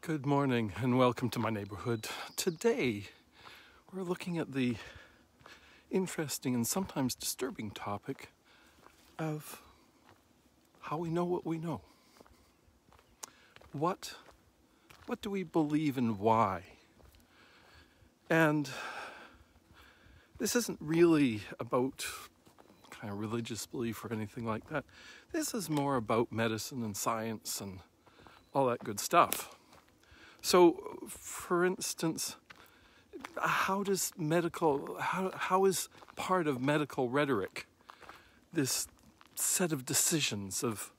Good morning and welcome to my neighborhood. Today we're looking at the interesting and sometimes disturbing topic of how we know what we know. What do we believe and why? And this isn't really about kind of religious belief or anything like that. This is more about medicine and science and all that good stuff. So, for instance, how is part of medical rhetoric this set of decisions of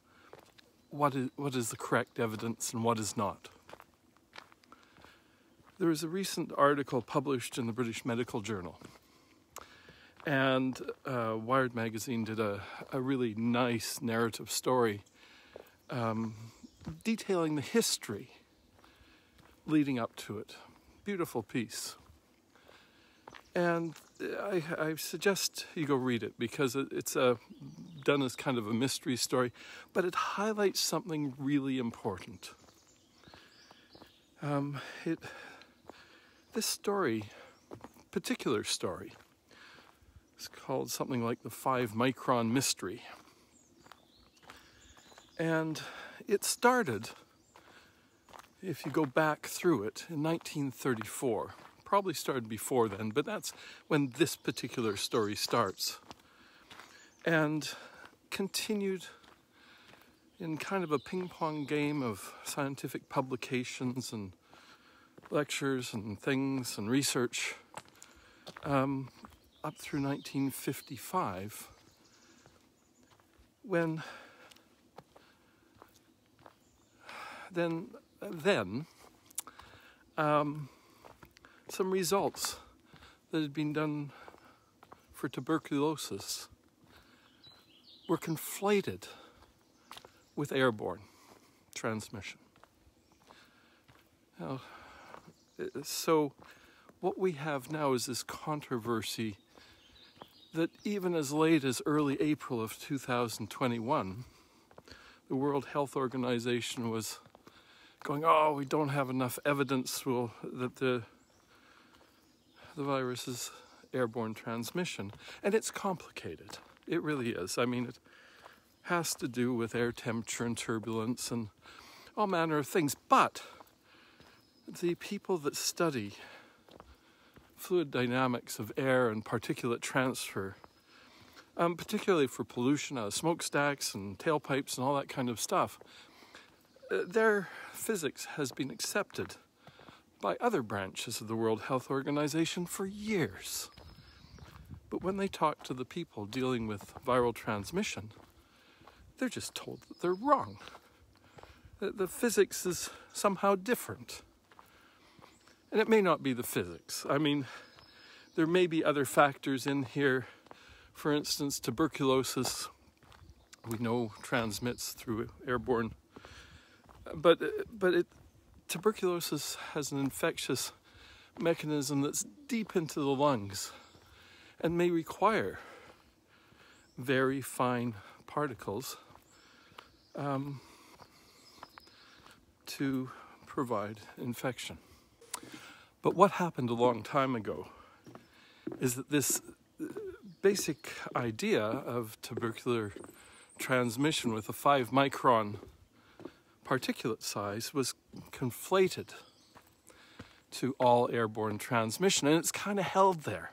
what is the correct evidence and what is not? There was a recent article published in the British Medical Journal, and Wired magazine did a really nice narrative story detailing the history leading up to it. Beautiful piece. And I suggest you go read it because it's done as kind of a mystery story, but it highlights something really important. This particular story, is called something like the 5-micron mystery. And it started, if you go back through it, in 1934. Probably started before then, but that's when this particular story starts. And continued in kind of a ping-pong game of scientific publications and lectures and things and research up through 1955, when then some results that had been done for tuberculosis were conflated with airborne transmission. Now, so what we have now is this controversy that even as late as early April of 2021, the World Health Organization was going, oh, we don't have enough evidence that the virus is airborne transmission. And it's complicated. It really is. I mean, it has to do with air temperature and turbulence and all manner of things. But the people that study fluid dynamics of air and particulate transfer, particularly for pollution out of smokestacks and tailpipes and all that kind of stuff, their physics has been accepted by other branches of the World Health Organization for years. But when they talk to the people dealing with viral transmission, they're just told that they're wrong. The physics is somehow different. And it may not be the physics. I mean, there may be other factors in here. For instance, tuberculosis, we know transmits through airborne. But tuberculosis has an infectious mechanism that's deep into the lungs and may require very fine particles to provide infection. But what happened a long time ago is that this basic idea of tubercular transmission with a 5-micron particulate size was conflated to all airborne transmission, and it's kind of held there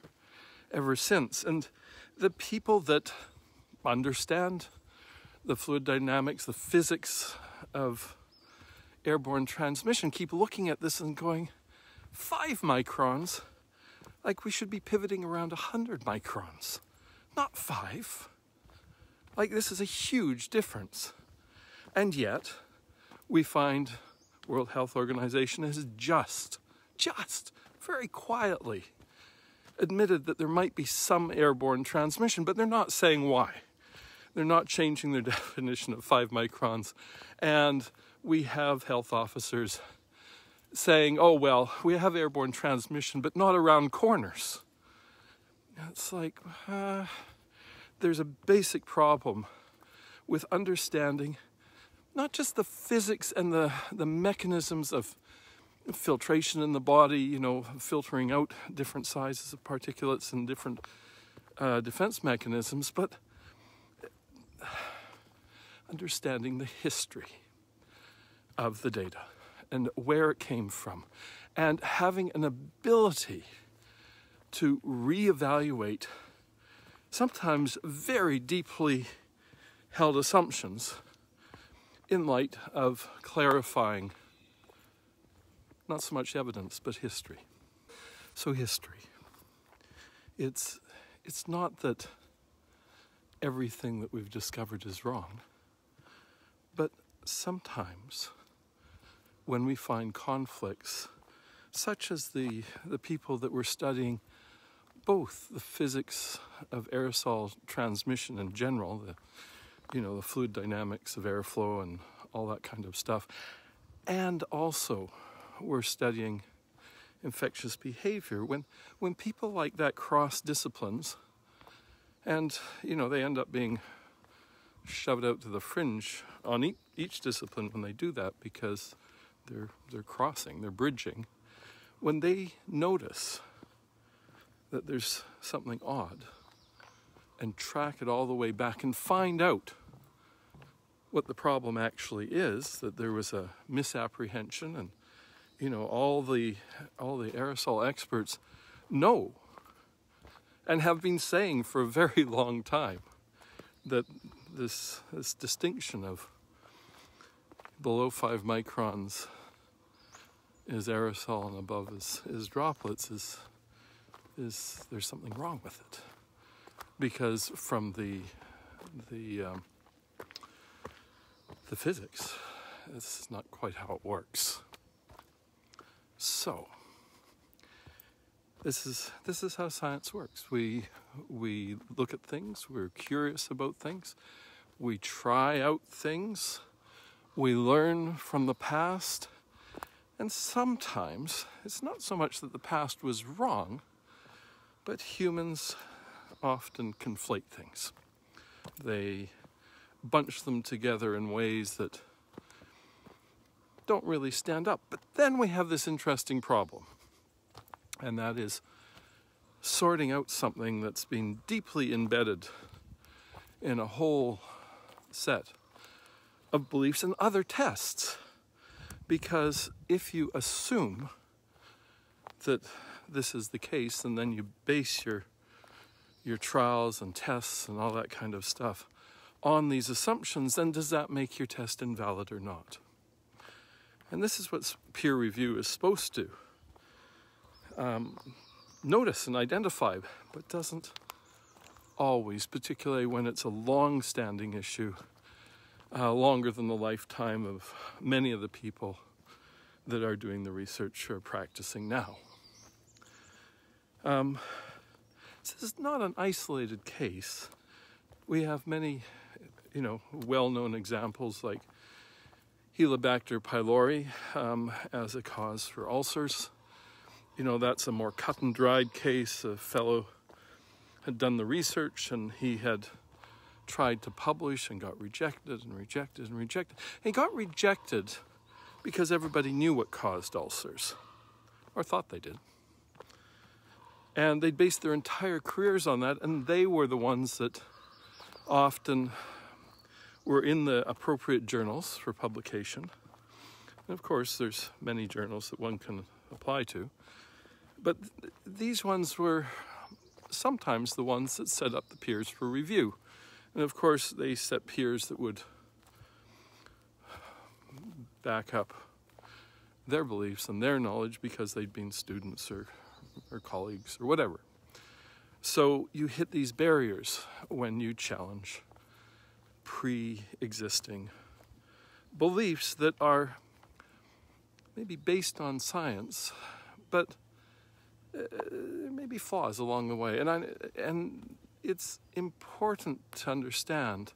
ever since. And the people that understand the fluid dynamics, the physics of airborne transmission keep looking at this and going, 5 microns, like we should be pivoting around 100 microns, not 5. Like, this is a huge difference. And yet we find World Health Organization has just very quietly admitted that there might be some airborne transmission, but they're not saying why. They're not changing their definition of 5 microns. And we have health officers saying, oh, well, we have airborne transmission, but not around corners. It's like, there's a basic problem with understanding not just the physics and the mechanisms of filtration in the body, you know, filtering out different sizes of particulates and different defense mechanisms, but understanding the history of the data and where it came from, and having an ability to reevaluate sometimes very deeply held assumptions in light of clarifying not so much evidence, but history. So history. It's not that everything that we've discovered is wrong, but sometimes when we find conflicts, such as the people that were studying both the physics of aerosol transmission in general, the fluid dynamics of airflow and all that kind of stuff, and also we're studying infectious behavior. When people like that cross disciplines, and they end up being shoved out to the fringe on each discipline when they do that, because they're crossing, they're bridging. When they notice that there's something odd and track it all the way back and find out what the problem actually is, that there was a misapprehension, and all the aerosol experts know and have been saying for a very long time that this distinction of below 5 microns is aerosol and above is droplets is there's something wrong with it, because from the physics, this is not quite how it works. So this is how science works. We look at things, we're curious about things, we try out things, we learn from the past, and sometimes it's not so much that the past was wrong, but humans often conflate things. They bunch them together in ways that don't really stand up. But then we have this interesting problem, and that is sorting out something that's been deeply embedded in a whole set of beliefs and other tests. Because if you assume that this is the case, and then you base your trials and tests and all that kind of stuff on these assumptions, then does that make your test invalid or not? And this is what peer review is supposed to notice and identify, but doesn't always, particularly when it's a long-standing issue, longer than the lifetime of many of the people that are doing the research or practicing now. This is not an isolated case. We have many, well-known examples like Helicobacter pylori as a cause for ulcers. That's a more cut and dried case. A fellow had done the research, and he had tried to publish and got rejected and rejected and rejected. He got rejected because everybody knew what caused ulcers, or thought they did. And they based their entire careers on that, and they were the ones that often were in the appropriate journals for publication. And of course, there's many journals that one can apply to. But these ones were sometimes the ones that set up the peers for review. And of course, they set peers that would back up their beliefs and their knowledge because they'd been students or colleagues or whatever. So you hit these barriers when you challenge pre-existing beliefs that are maybe based on science, but there may be flaws along the way. And it's important to understand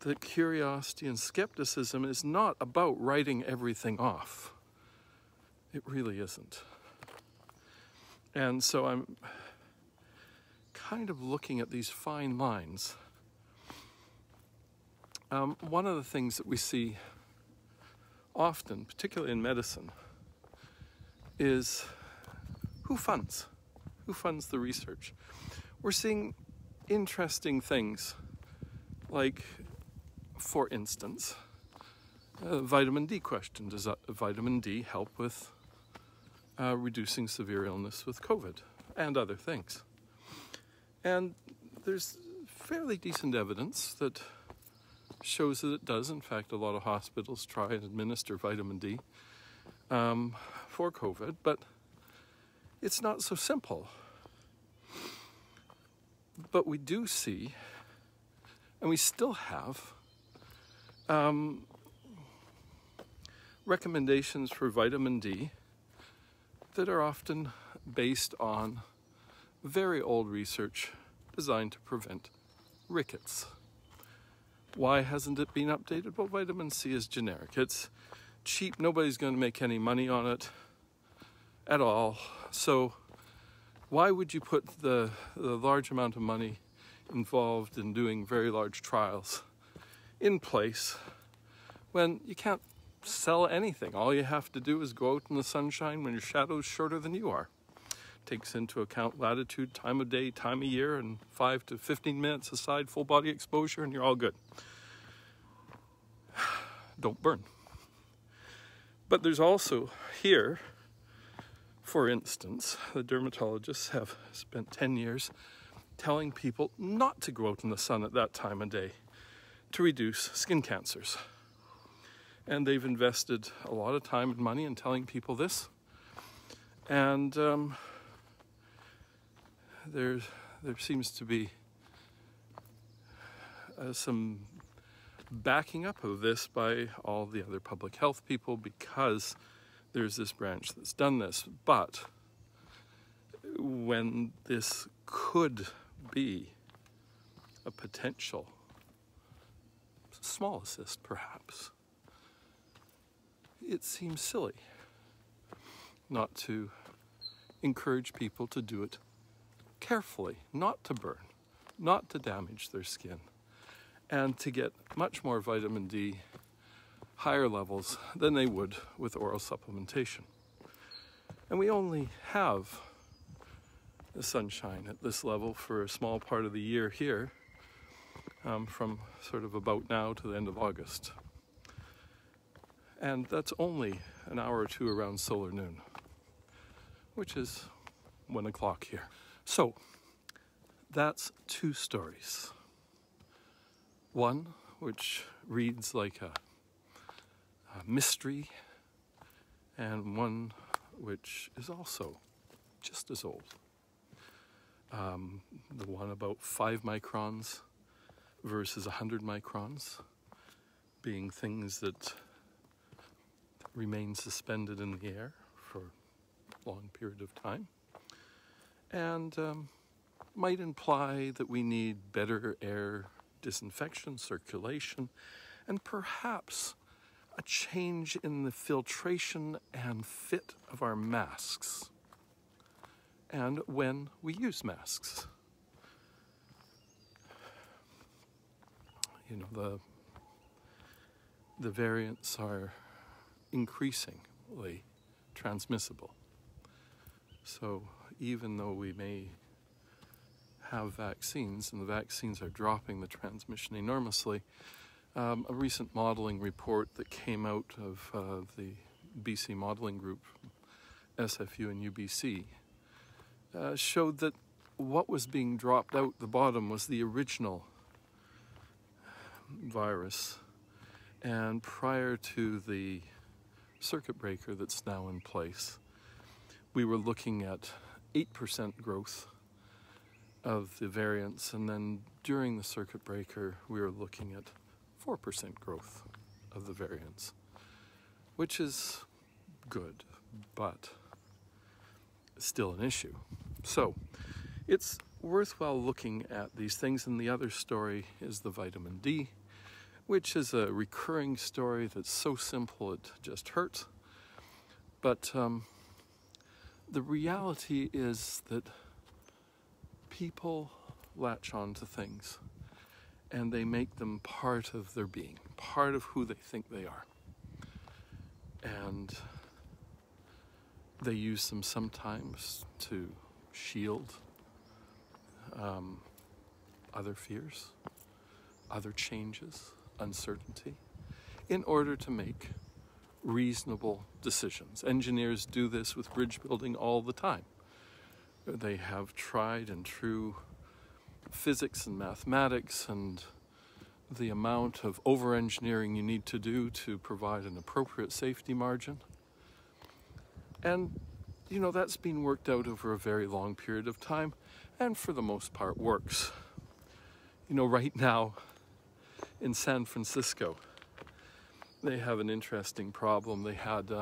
that curiosity and skepticism is not about writing everything off. It really isn't. And so I'm kind of looking at these fine lines. One of the things that we see often, particularly in medicine, is who funds the research. We're seeing interesting things like, for instance, vitamin D question. Does vitamin D help with reducing severe illness with COVID and other things? And there's fairly decent evidence that shows that it does. In fact, a lot of hospitals try and administer vitamin D for COVID, but it's not so simple. But we do see, and we still have, recommendations for vitamin D that are often based on very old research designed to prevent rickets. Why hasn't it been updated? Well, vitamin C is generic. It's cheap. Nobody's going to make any money on it at all. So why would you put the large amount of money involved in doing very large trials in place when you can't sell anything? All you have to do is go out in the sunshine when your shadow's shorter than you are. Takes into account latitude, time of day, time of year, and 5 to 15 minutes aside full body exposure, and you're all good. Don't burn. But there's also here, for instance, the dermatologists have spent 10 years telling people not to go out in the sun at that time of day to reduce skin cancers. And they've invested a lot of time and money in telling people this. And there seems to be some backing up of this by all the other public health people, because there's this branch that's done this. But when this could be a potential small assist, perhaps, it seems silly not to encourage people to do it carefully, not to burn, not to damage their skin, and to get much more vitamin D, higher levels than they would with oral supplementation. And we only have the sunshine at this level for a small part of the year here, from sort of about now to the end of August. And that's only an hour or two around solar noon, which is 1 o'clock here. So that's two stories. One, which reads like a mystery, and one which is also just as old. The one about 5 microns versus 100 microns being things that remain suspended in the air for a long period of time, and might imply that we need better air disinfection, circulation, and perhaps a change in the filtration and fit of our masks, and when we use masks. You know, the variants are increasingly transmissible. So even though we may have vaccines, and the vaccines are dropping the transmission enormously, a recent modeling report that came out of the BC modeling group, SFU and UBC, showed that what was being dropped out the bottom was the original virus. And prior to the circuit breaker that's now in place, we were looking at 8% growth of the variants, and then during the circuit breaker we were looking at 4% growth of the variants, which is good, but still an issue. So it's worthwhile looking at these things. And the other story is the vitamin D, which is a recurring story that's so simple it just hurts. But the reality is that people latch on to things and they make them part of their being, part of who they think they are. And They use them sometimes to shield other fears, other changes, uncertainty, in order to make reasonable decisions. Engineers do this with bridge building all the time. They have tried and true physics and mathematics and the amount of over-engineering you need to do to provide an appropriate safety margin. And, you know, that's been worked out over a very long period of time, and for the most part works. You know, right now in San Francisco, they have an interesting problem. They had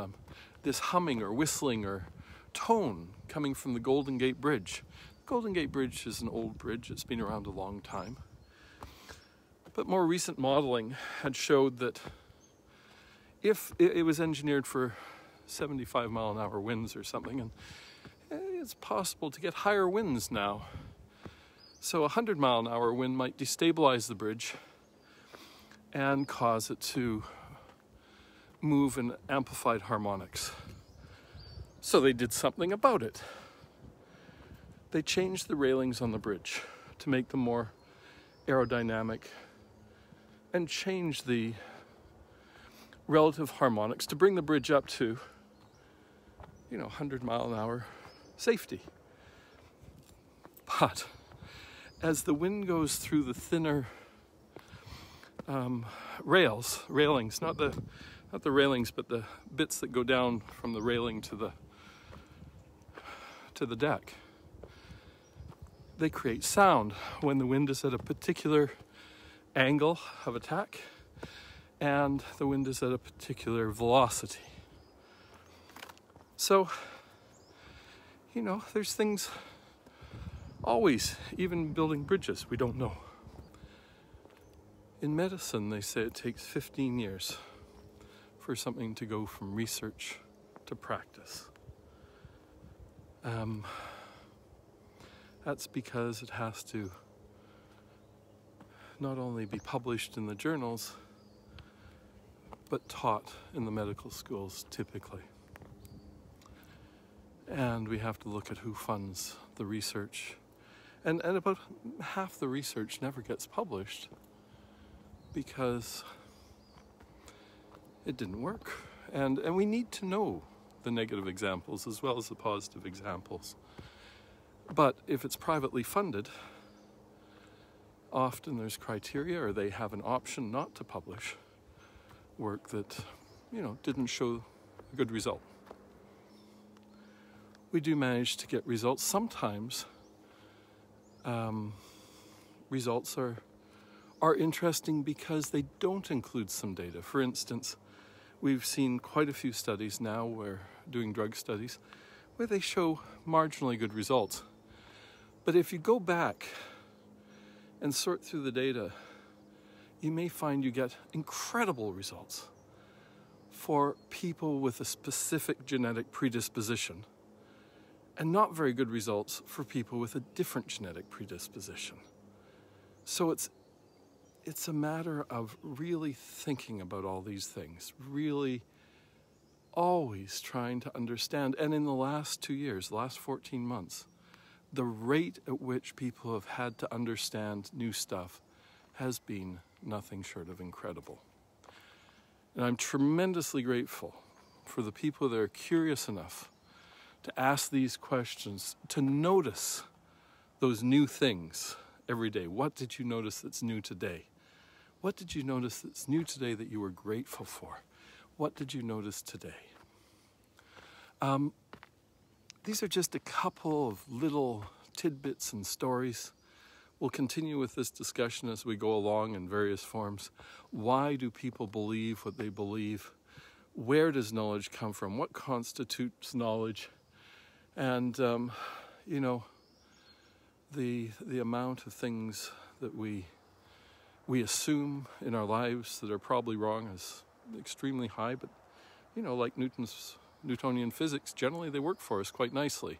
this humming or whistling or tone coming from the Golden Gate Bridge. The Golden Gate Bridge is an old bridge. It's been around a long time. But more recent modeling had showed that if it was engineered for 75-mile-an-hour winds or something, and it's possible to get higher winds now. So a 100-mile-an-hour wind might destabilize the bridge and cause it to move in amplified harmonics. So they did something about it. They changed the railings on the bridge to make them more aerodynamic and change the relative harmonics to bring the bridge up to, 100-mile-an-hour safety. But as the wind goes through the thinner railings, not the railings, but the bits that go down from the railing to the deck, they create sound when the wind is at a particular angle of attack and the wind is at a particular velocity. So, there's things always, even building bridges, we don't know. In medicine, they say it takes 15 years for something to go from research to practice. That's because it has to not only be published in the journals, but taught in the medical schools typically. And we have to look at who funds the research. And about half the research never gets published because it didn't work. And we need to know the negative examples as well as the positive examples. But if it's privately funded, often there's criteria, or they have an option not to publish work that, didn't show a good result. We do manage to get results. Sometimes results are interesting because they don't include some data. For instance, we've seen quite a few studies now, we're doing drug studies, where they show marginally good results. But if you go back and sort through the data, you may find you get incredible results for people with a specific genetic predisposition, and not very good results for people with a different genetic predisposition. So it's a matter of really thinking about all these things, really always trying to understand. And in the last 2 years, the last 14 months, the rate at which people have had to understand new stuff has been nothing short of incredible. And I'm tremendously grateful for the people that are curious enough to ask these questions, to notice those new things every day. What did you notice that's new today? What did you notice that's new today that you were grateful for? What did you notice today? These are just a couple of little tidbits and stories. We'll continue with this discussion as we go along in various forms. Why do people believe what they believe? Where does knowledge come from? What constitutes knowledge? And, the amount of things that we assume in our lives that are probably wrong is extremely high, but, like Newtonian physics, generally they work for us quite nicely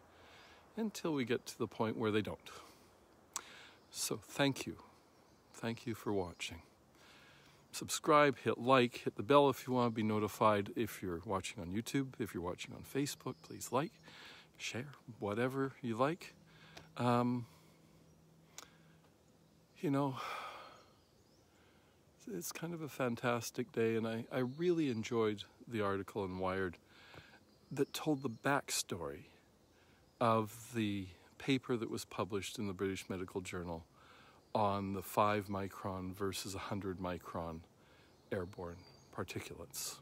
until we get to the point where they don't. So thank you. Thank you for watching. subscribe, hit like, hit the bell if you want to be notified. If you're watching on YouTube, if you're watching on Facebook, please like, share, whatever you like. You know, it's kind of a fantastic day, and I really enjoyed the article in Wired that told the backstory of the paper that was published in the British Medical Journal on the 5 micron versus 100 micron airborne particulates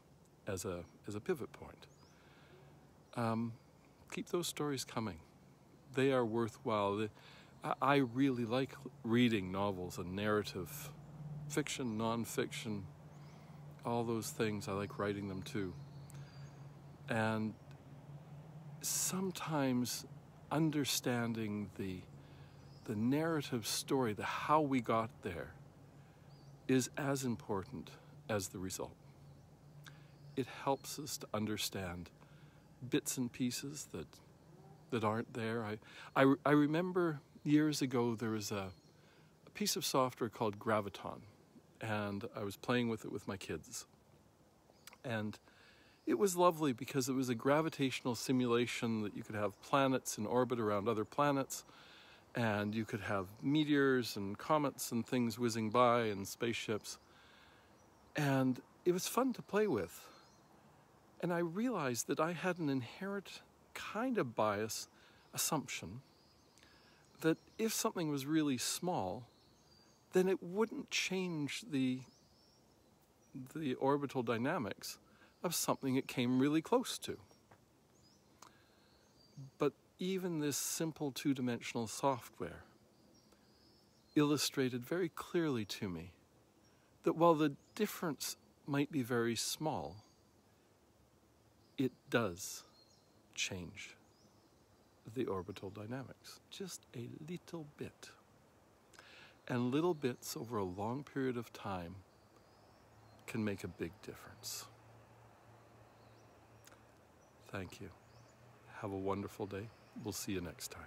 as a pivot point. Keep those stories coming. They are worthwhile. I really like reading novels and narrative fiction, non-fiction, all those things. I like writing them too. And sometimes understanding the narrative story, the how we got there, is as important as the result. It helps us to understand bits and pieces that aren't there. I remember years ago there was a piece of software called Graviton, and I was playing with it with my kids. And it was lovely because it was a gravitational simulation that you could have planets in orbit around other planets, and you could have meteors and comets and things whizzing by and spaceships. And it was fun to play with. And I realized that I had an inherent kind of bias assumption that if something was really small, then it wouldn't change the orbital dynamics of something it came really close to. But even this simple two-dimensional software illustrated very clearly to me that while the difference might be very small, it does change the orbital dynamics just a little bit. And little bits over a long period of time can make a big difference. Thank you. Have a wonderful day. We'll see you next time.